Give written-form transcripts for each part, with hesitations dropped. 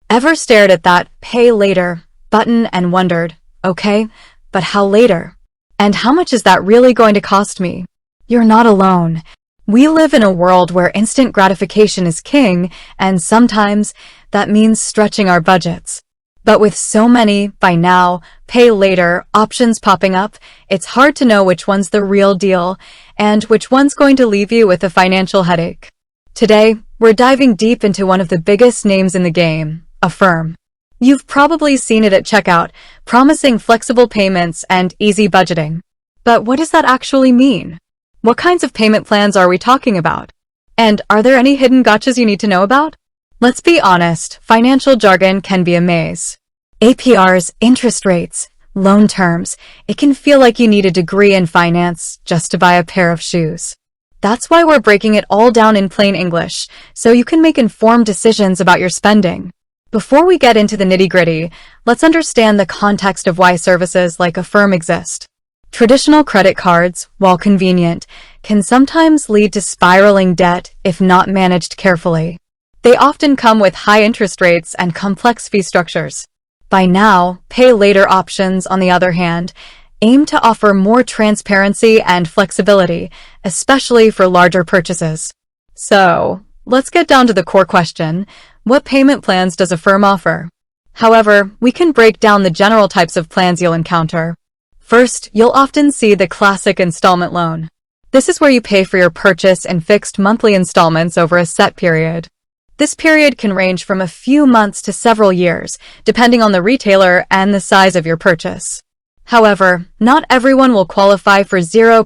Ever stared at that "Pay Later" button and wondered, okay, but how later? And how much is that really going to cost me? You're not alone. We live in a world where instant gratification is king, and sometimes that means stretching our budgets. But with so many, by now, pay later options popping up, it's hard to know which one's the real deal and which one's going to leave you with a financial headache. Today, we're diving deep into one of the biggest names in the game, Affirm. You've probably seen it at checkout, promising flexible payments and easy budgeting. But what does that actually mean? What kinds of payment plans are we talking about? And are there any hidden gotchas you need to know about? Let's be honest, financial jargon can be a maze. APRs, interest rates, loan terms, it can feel like you need a degree in finance just to buy a pair of shoes. That's why we're breaking it all down in plain English, so you can make informed decisions about your spending. Before we get into the nitty-gritty, let's understand the context of why services like Affirm exist. Traditional credit cards, while convenient, can sometimes lead to spiraling debt if not managed carefully. They often come with high interest rates and complex fee structures. Buy now, pay later options, on the other hand, aim to offer more transparency and flexibility, especially for larger purchases. So, let's get down to the core question: what payment plans does Affirm offer? However, we can break down the general types of plans you'll encounter. First, you'll often see the classic installment loan. This is where you pay for your purchase in fixed monthly installments over a set period. This period can range from a few months to several years, depending on the retailer and the size of your purchase. However, not everyone will qualify for 0%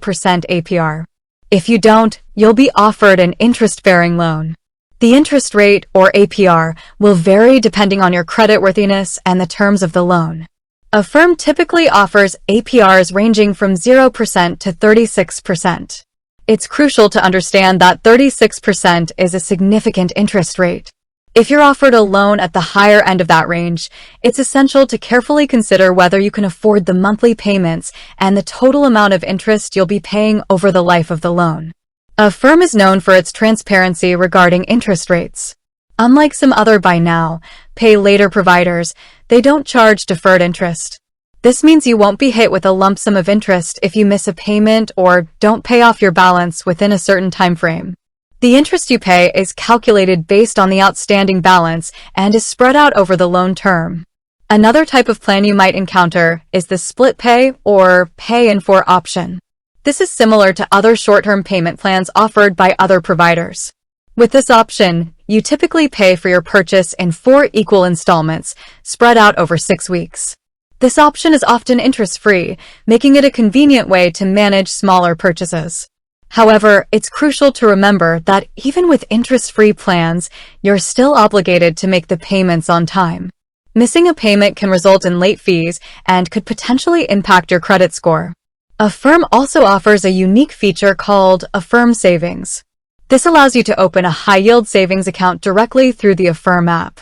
APR. If you don't, you'll be offered an interest-bearing loan. The interest rate, or APR, will vary depending on your creditworthiness and the terms of the loan. Affirm typically offers APRs ranging from 0% to 36%. It's crucial to understand that 36% is a significant interest rate. If you're offered a loan at the higher end of that range, it's essential to carefully consider whether you can afford the monthly payments and the total amount of interest you'll be paying over the life of the loan. Affirm is known for its transparency regarding interest rates. Unlike some other buy now, pay later providers, they don't charge deferred interest. This means you won't be hit with a lump sum of interest if you miss a payment or don't pay off your balance within a certain time frame. The interest you pay is calculated based on the outstanding balance and is spread out over the loan term. Another type of plan you might encounter is the split pay or pay in 4 option. This is similar to other short-term payment plans offered by other providers. With this option, you typically pay for your purchase in 4 equal installments, spread out over 6 weeks. This option is often interest-free, making it a convenient way to manage smaller purchases. However, it's crucial to remember that even with interest-free plans, you're still obligated to make the payments on time. Missing a payment can result in late fees and could potentially impact your credit score. Affirm also offers a unique feature called Affirm Savings. This allows you to open a high-yield savings account directly through the Affirm app.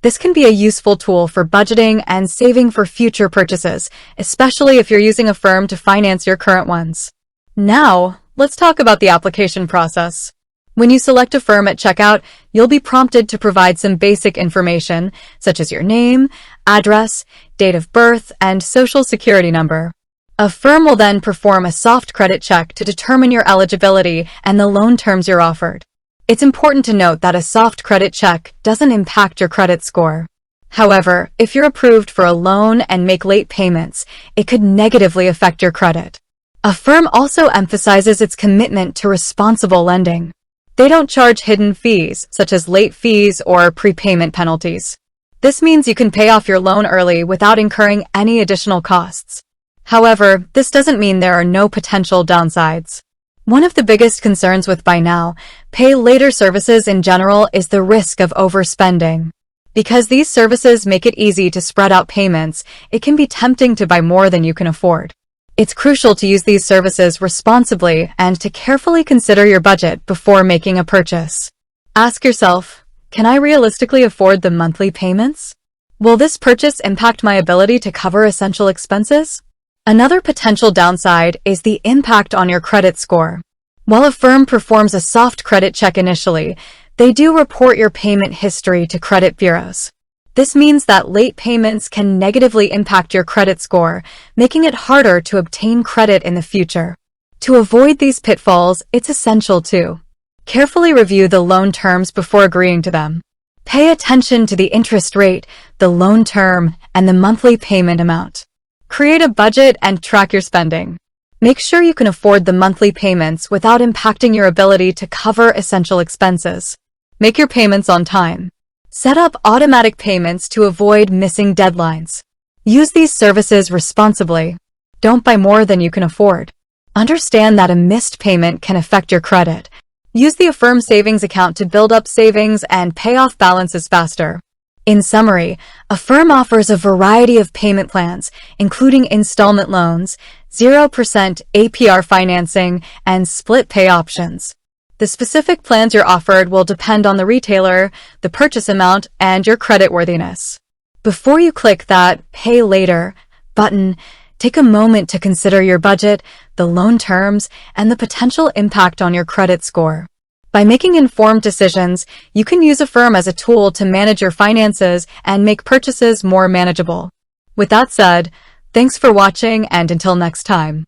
This can be a useful tool for budgeting and saving for future purchases, especially if you're using Affirm to finance your current ones. Now, let's talk about the application process. When you select Affirm at checkout, you'll be prompted to provide some basic information, such as your name, address, date of birth, and social security number. Affirm will then perform a soft credit check to determine your eligibility and the loan terms you're offered. It's important to note that a soft credit check doesn't impact your credit score. However, if you're approved for a loan and make late payments, it could negatively affect your credit. Affirm also emphasizes its commitment to responsible lending. They don't charge hidden fees, such as late fees or prepayment penalties. This means you can pay off your loan early without incurring any additional costs. However, this doesn't mean there are no potential downsides. One of the biggest concerns with buy now, pay later services in general is the risk of overspending. Because these services make it easy to spread out payments, it can be tempting to buy more than you can afford. It's crucial to use these services responsibly and to carefully consider your budget before making a purchase. Ask yourself, can I realistically afford the monthly payments? Will this purchase impact my ability to cover essential expenses? Another potential downside is the impact on your credit score. While Affirm performs a soft credit check initially, they do report your payment history to credit bureaus. This means that late payments can negatively impact your credit score, making it harder to obtain credit in the future. To avoid these pitfalls, it's essential to carefully review the loan terms before agreeing to them. Pay attention to the interest rate, the loan term, and the monthly payment amount. Create a budget and track your spending. Make sure you can afford the monthly payments without impacting your ability to cover essential expenses. Make your payments on time. Set up automatic payments to avoid missing deadlines. Use these services responsibly. Don't buy more than you can afford. Understand that a missed payment can affect your credit. Use the Affirm savings account to build up savings and pay off balances faster. In summary, Affirm offers a variety of payment plans, including installment loans, 0% APR financing, and split pay options. The specific plans you're offered will depend on the retailer, the purchase amount, and your creditworthiness. Before you click that Pay Later button, take a moment to consider your budget, the loan terms, and the potential impact on your credit score. By making informed decisions, you can use Affirm as a tool to manage your finances and make purchases more manageable. With that said, thanks for watching, and until next time.